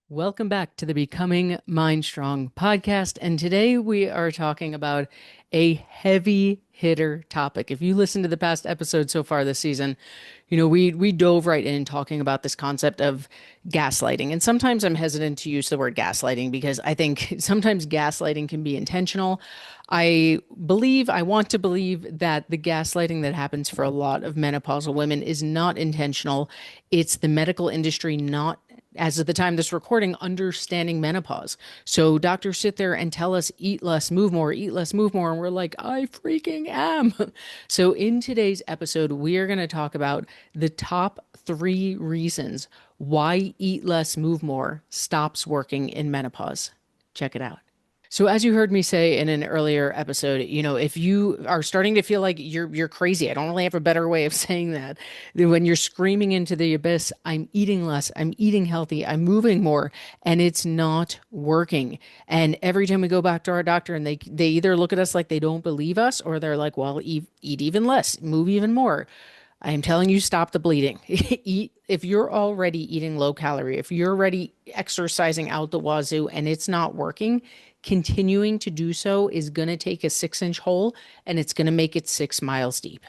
Welcome back to the Becoming Mind Strong podcast. And today we are talking about a heavy hitter topic. If you listen to the past episodes so far this season, we dove right in talking about this concept of gaslighting. And sometimes I'm hesitant to use the word gaslighting because I think sometimes gaslighting can be intentional. I want to believe that the gaslighting that happens for a lot of menopausal women is not intentional. It's the medical industry not, as of the time of this recording, understanding menopause. So doctors sit there and tell us, eat less, move more, eat less, move more. And we're like, I freaking am. So in today's episode, we are going to talk about the top 3 reasons why eat less, move more stops working in menopause. Check it out. So as you heard me say in an earlier episode, if you are starting to feel like you're crazy, I don't really have a better way of saying that. When you're screaming into the abyss, I'm eating less, I'm eating healthy, I'm moving more, and it's not working. And every time we go back to our doctor and they either look at us like they don't believe us or they're like, well, eat even less, move even more. I am telling you, stop the bleeding. Eat if you're already eating low calorie, if you're already exercising out the wazoo and it's not working, continuing to do so is going to take a 6-inch hole and it's going to make it 6 miles deep.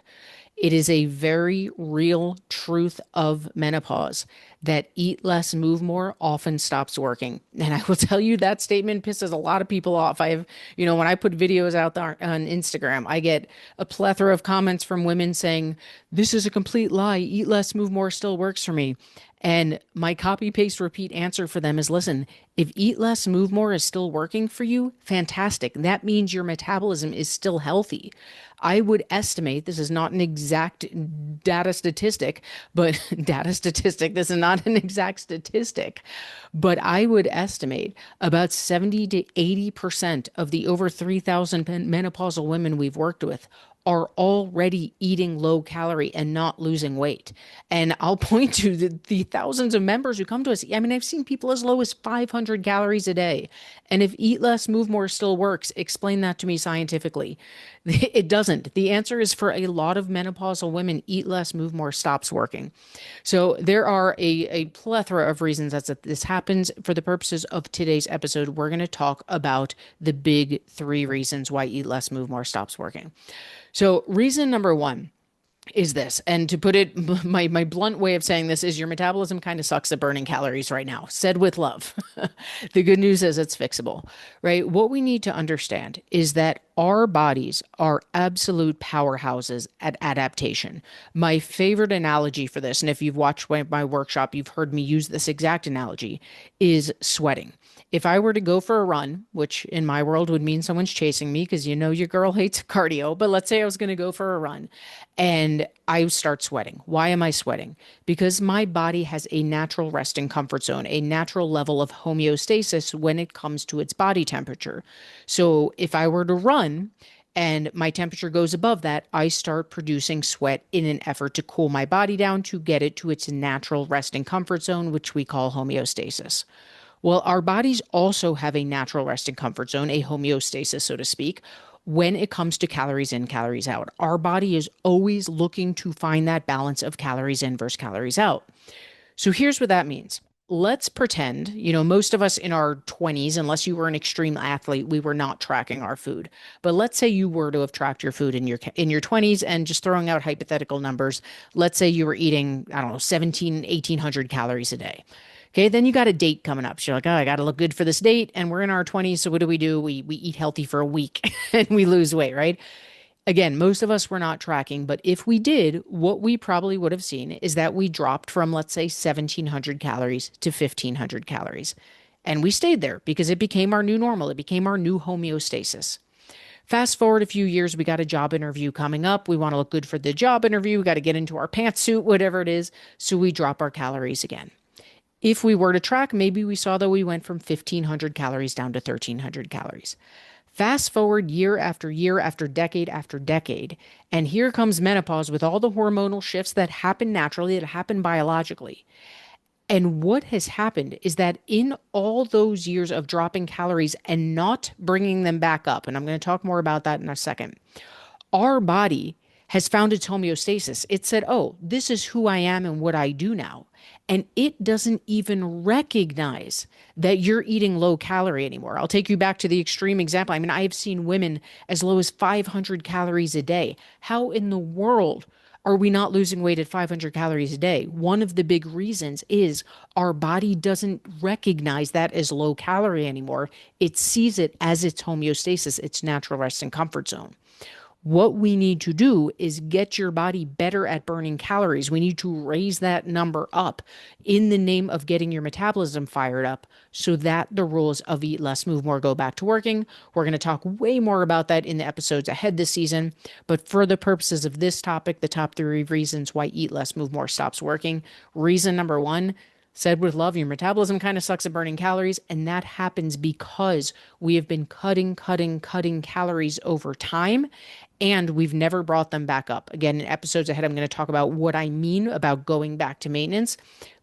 It is a very real truth of menopause that eat less, move more often stops working. And I will tell you that statement pisses a lot of people off. When I put videos out there on Instagram, I get a plethora of comments from women saying, this is a complete lie. Eat less, move more still works for me. And my copy, paste, repeat answer for them is listen, if eat less, move more is still working for you, fantastic. That means your metabolism is still healthy. I would estimate, this is not an exact data statistic, but this is not an exact statistic, but I would estimate about 70 to 80% of the over 3,000 menopausal women we've worked with are already eating low calorie and not losing weight. And I'll point to the thousands of members who come to us. I mean, I've seen people as low as 500 calories a day. And if eat less, move more still works, explain that to me scientifically. It doesn't. The answer is for a lot of menopausal women, eat less, move more stops working. So there are a plethora of reasons that this happens. For the purposes of today's episode, we're going to talk about the big 3 reasons why eat less, move more stops working. So reason number 1 is this, and to put it, my blunt way of saying this is your metabolism kind of sucks at burning calories right now, said with love. The good news is it's fixable, right? What we need to understand is that our bodies are absolute powerhouses at adaptation. My favorite analogy for this, and if you've watched my workshop, you've heard me use this exact analogy, is sweating. If I were to go for a run, which in my world would mean someone's chasing me because your girl hates cardio, but let's say I was going to go for a run and I start sweating. Why am I sweating? Because my body has a natural resting comfort zone, a natural level of homeostasis when it comes to its body temperature. So if I were to run and my temperature goes above that, I start producing sweat in an effort to cool my body down to get it to its natural resting comfort zone, which we call homeostasis. Well, our bodies also have a natural resting comfort zone, a homeostasis, so to speak, when it comes to calories in, calories out. Our body is always looking to find that balance of calories in versus calories out. So here's what that means. Let's pretend, most of us in our 20s, unless you were an extreme athlete, we were not tracking our food. But let's say you were to have tracked your food in your 20s, and just throwing out hypothetical numbers, let's say you were eating, I don't know, 1,800 calories a day. Okay, then you got a date coming up. So you're like, oh, I got to look good for this date. And we're in our 20s. So what do? We eat healthy for a week and we lose weight, right? Again, most of us were not tracking. But if we did, what we probably would have seen is that we dropped from, let's say, 1,700 calories to 1,500 calories. And we stayed there because it became our new normal. It became our new homeostasis. Fast forward a few years, we got a job interview coming up. We want to look good for the job interview. We got to get into our pantsuit, whatever it is. So we drop our calories again. If we were to track, maybe we saw that we went from 1,500 calories down to 1,300 calories. Fast forward year after decade, and here comes menopause with all the hormonal shifts that happen naturally, that happen biologically. And what has happened is that in all those years of dropping calories and not bringing them back up, and I'm going to talk more about that in a second, our body has found its homeostasis. It said, oh, this is who I am and what I do now. and it doesn't even recognize that you're eating low calorie anymore. I'll take you back to the extreme example. I mean, I have seen women as low as 500 calories a day. How in the world are we not losing weight at 500 calories a day? One of the big reasons is our body doesn't recognize that as low calorie anymore. It sees it as its homeostasis, its natural rest and comfort zone. What we need to do is get your body better at burning calories. We need to raise that number up in the name of getting your metabolism fired up so that the rules of eat less, move more go back to working. We're going to talk way more about that in the episodes ahead this season. But for the purposes of this topic, the top 3 reasons why eat less, move more stops working. Reason number one, said with love, your metabolism kind of sucks at burning calories. And that happens because we have been cutting calories over time, and we've never brought them back up. Again, in episodes ahead, I'm going to talk about what I mean about going back to maintenance.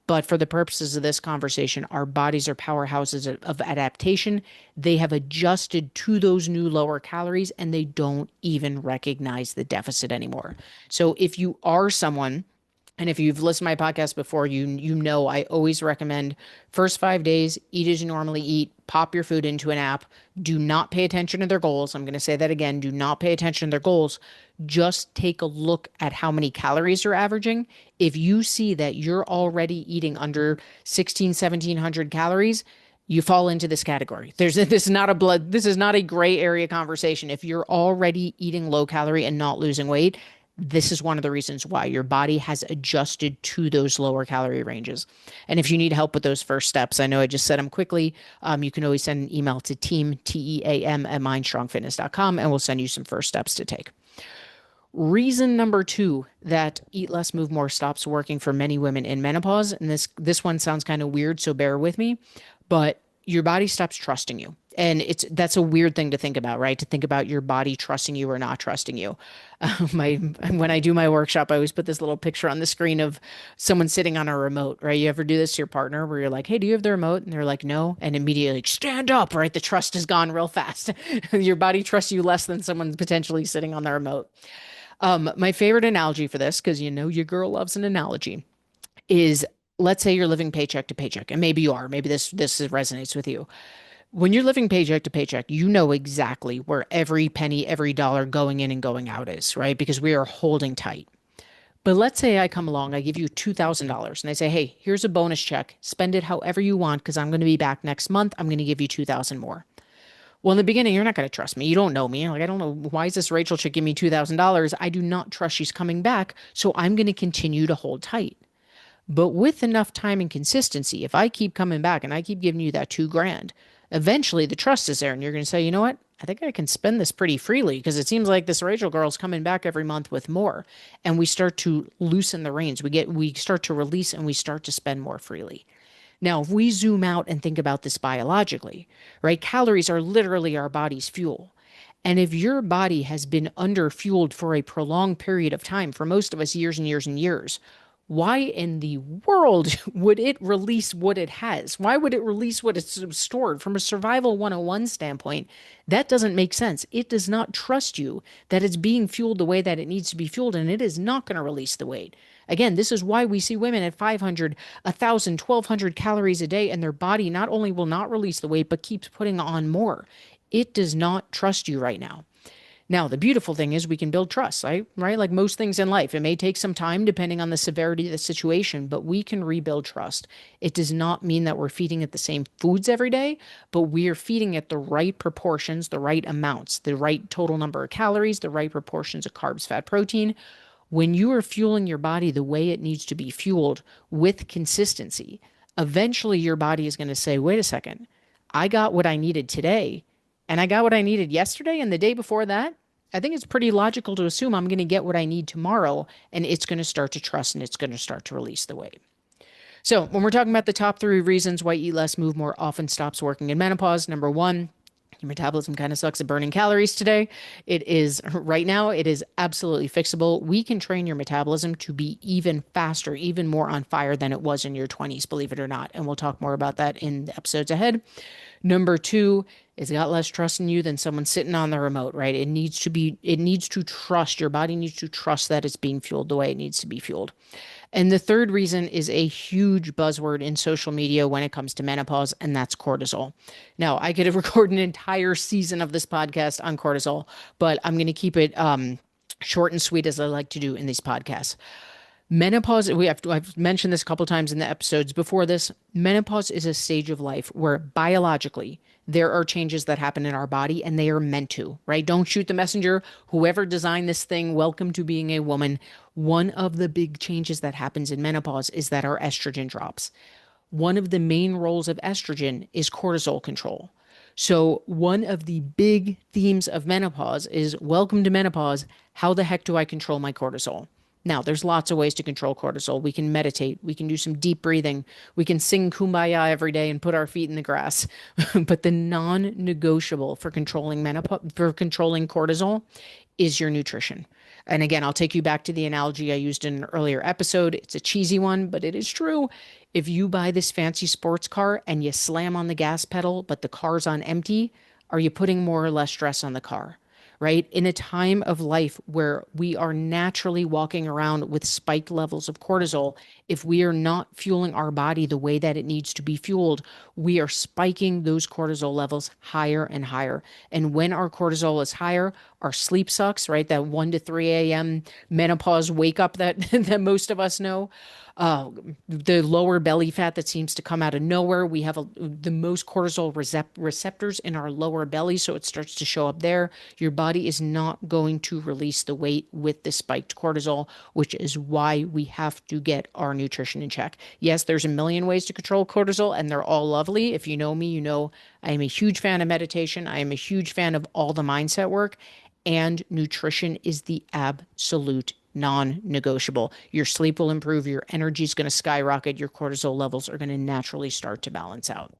But for the purposes of this conversation, our bodies are powerhouses of adaptation. They have adjusted to those new lower calories, and they don't even recognize the deficit anymore. So if you are someone, and if you've listened to my podcast before, you know I always recommend first 5 days, eat as you normally eat, pop your food into an app. Do not pay attention to their goals. I'm going to say that again. Do not pay attention to their goals. Just take a look at how many calories you're averaging. If you see that you're already eating under 16, 1700 calories, you fall into this category. This is not a gray area conversation. If you're already eating low calorie and not losing weight, this is one of the reasons why your body has adjusted to those lower calorie ranges. And if you need help with those first steps, I know I just said them quickly. You can always send an email to team at mindstrongfitness.com, and we'll send you some first steps to take. Reason number two that eat less, move more stops working for many women in menopause, and this one sounds kind of weird, so bear with me, but your body stops trusting you. And that's a weird thing to think about, right? To think about your body trusting you or not trusting you. When I do my workshop, I always put this little picture on the screen of someone sitting on a remote, right? You ever do this to your partner where you're like, "Hey, do you have the remote?" And they're like, "No," and immediately like, stand up, right? The trust is gone real fast. Your body trusts you less than someone potentially sitting on the remote. My favorite analogy for this, because you know your girl loves an analogy, is let's say you're living paycheck to paycheck, and maybe you are. Maybe this resonates with you. When you're living paycheck to paycheck, you know exactly where every penny, every dollar going in and going out is, right? Because we are holding tight. But let's say I come along, I give you $2,000 and I say, "Hey, here's a bonus check. Spend it however you want because I'm going to be back next month. I'm going to give you 2,000 more." Well, in the beginning, you're not going to trust me. You don't know me. You're like, "I don't know. Why is this Rachel chick giving me $2,000? I do not trust she's coming back. So I'm going to continue to hold tight." But with enough time and consistency, if I keep coming back and I keep giving you that 2 grand, eventually the trust is there and you're going to say, "You know what? I think I can spend this pretty freely because it seems like this Rachel girl's coming back every month with more." And we start to loosen the reins. We start to release and we start to spend more freely. Now, if we zoom out and think about this biologically, right? Calories are literally our body's fuel. And if your body has been under fueled for a prolonged period of time, for most of us years and years and years, why in the world would it release what it has? Why would it release what it's stored? From a survival 101 standpoint, that doesn't make sense. It does not trust you that it's being fueled the way that it needs to be fueled, and it is not going to release the weight. Again, this is why we see women at 500, 1,000, 1,200 calories a day, and their body not only will not release the weight, but keeps putting on more. It does not trust you right now. Now, the beautiful thing is we can build trust, right? Like most things in life, it may take some time depending on the severity of the situation, but we can rebuild trust. It does not mean that we're feeding it the same foods every day, but we are feeding it the right proportions, the right amounts, the right total number of calories, the right proportions of carbs, fat, protein. When you are fueling your body the way it needs to be fueled with consistency, eventually your body is going to say, "Wait a second, I got what I needed today. And I got what I needed yesterday and the day before that. I think it's pretty logical to assume I'm going to get what I need tomorrow, and it's going to start to trust and it's going to start to release the weight." So when we're talking about the top 3 reasons why eat less, move more often stops working in menopause, number one, your metabolism kind of sucks at burning calories today. It is right now, it is absolutely fixable. We can train your metabolism to be even faster, even more on fire than it was in your 20s, believe it or not. And we'll talk more about that in the episodes ahead. Number two, it's got less trust in you than someone sitting on the remote, right? It needs to trust, your body needs to trust that it's being fueled the way it needs to be fueled. And the third reason is a huge buzzword in social media when it comes to menopause, and that's cortisol. Now, I could have recorded an entire season of this podcast on cortisol, but I'm going to keep it short and sweet as I like to do in these podcasts. Menopause, I've mentioned this a couple times in the episodes before this. Menopause is a stage of life where biologically there are changes that happen in our body and they are meant to, right? Don't shoot the messenger. Whoever designed this thing, welcome to being a woman. One of the big changes that happens in menopause is that our estrogen drops. One of the main roles of estrogen is cortisol control. So, one of the big themes of menopause is welcome to menopause. How the heck do I control my cortisol? Now, there's lots of ways to control cortisol. We can meditate, we can do some deep breathing, we can sing kumbaya every day and put our feet in the grass. But the non-negotiable for controlling for controlling cortisol is your nutrition. And again, I'll take you back to the analogy I used in an earlier episode. It's a cheesy one, but it is true. If you buy this fancy sports car and you slam on the gas pedal, but the car's on empty, are you putting more or less stress on the car? Right? In a time of life where we are naturally walking around with spiked levels of cortisol, if we are not fueling our body the way that it needs to be fueled, we are spiking those cortisol levels higher and higher. And when our cortisol is higher, our sleep sucks, right? That 1 to 3 a.m. menopause wake up that, that most of us know. The lower belly fat that seems to come out of nowhere. We have the most cortisol receptors in our lower belly, so it starts to show up there. Your body is not going to release the weight with the spiked cortisol, which is why we have to get our nutrition in check. Yes, there's a million ways to control cortisol, and they're all lovely. If you know me, you know I am a huge fan of meditation. I am a huge fan of all the mindset work, and nutrition is the absolute non-negotiable. Your sleep will improve, your energy is going to skyrocket, your cortisol levels are going to naturally start to balance out.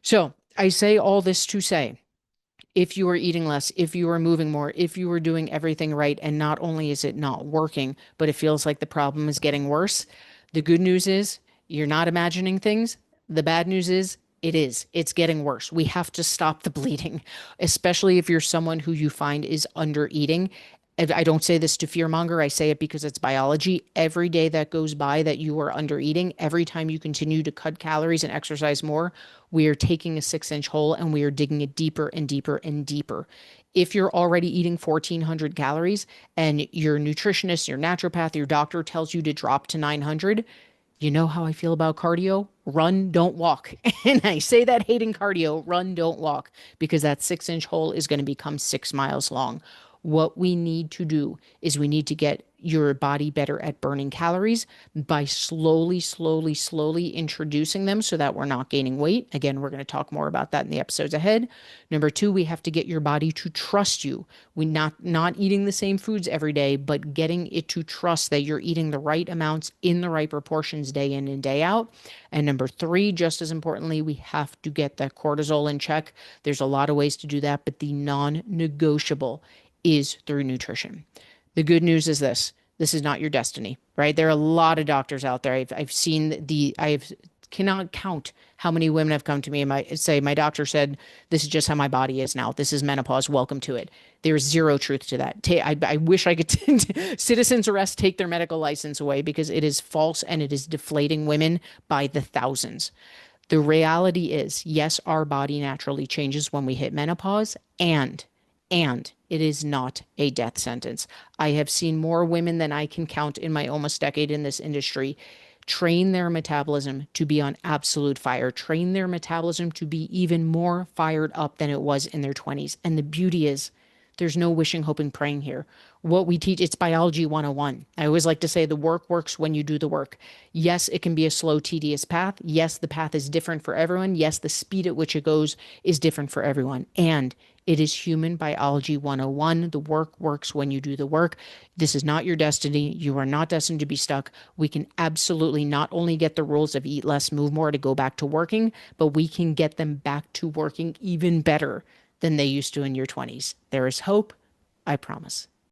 So I say all this to say, if you are eating less, if you are moving more, if you are doing everything right, and not only is it not working, but it feels like the problem is getting worse, the good news is you're not imagining things. The bad news is it is. It's getting worse. We have to stop the bleeding, especially if you're someone who you find is under eating. I don't say this to fearmonger. I say it because it's biology. Every day that goes by that you are under eating, every time you continue to cut calories and exercise more, we are taking a 6-inch hole and we are digging it deeper and deeper and deeper. If you're already eating 1,400 calories and your nutritionist, your naturopath, your doctor tells you to drop to 900, you know how I feel about cardio? Run, don't walk. And I say that hating cardio, run, don't walk, because that 6-inch hole is going to become 6 miles long. What we need to do is we need to get your body better at burning calories by slowly, slowly, slowly introducing them so that we're not gaining weight. Again, we're going to talk more about that in the episodes ahead. Number two, we have to get your body to trust you. We not eating the same foods every day, but getting it to trust that you're eating the right amounts in the right proportions day in and day out. And number three, just as importantly, we have to get that cortisol in check. There's a lot of ways to do that, but the non-negotiable is through nutrition. The good news is this is not your destiny, right? There are a lot of doctors out there. I've seen cannot count how many women have come to me and my doctor said, this is just how my body is now. This is menopause. Welcome to it. There's zero truth to that. I wish I could citizens arrest, take their medical license away, because it is false and it is deflating women by the thousands. The reality is, yes, our body naturally changes when we hit menopause, and it is not a death sentence. I have seen more women than I can count in my almost decade in this industry train their metabolism to be on absolute fire, train their metabolism to be even more fired up than it was in their 20s. And the beauty is, there's no wishing, hoping, praying here. What we teach, it's biology 101. I always like to say the work works when you do the work. Yes, it can be a slow, tedious path. Yes, the path is different for everyone. Yes, the speed at which it goes is different for everyone. And it is human biology 101. The work works when you do the work. This is not your destiny. You are not destined to be stuck. We can absolutely not only get the rules of eat less, move more to go back to working, but we can get them back to working even better than they used to in your 20s. There is hope. I promise.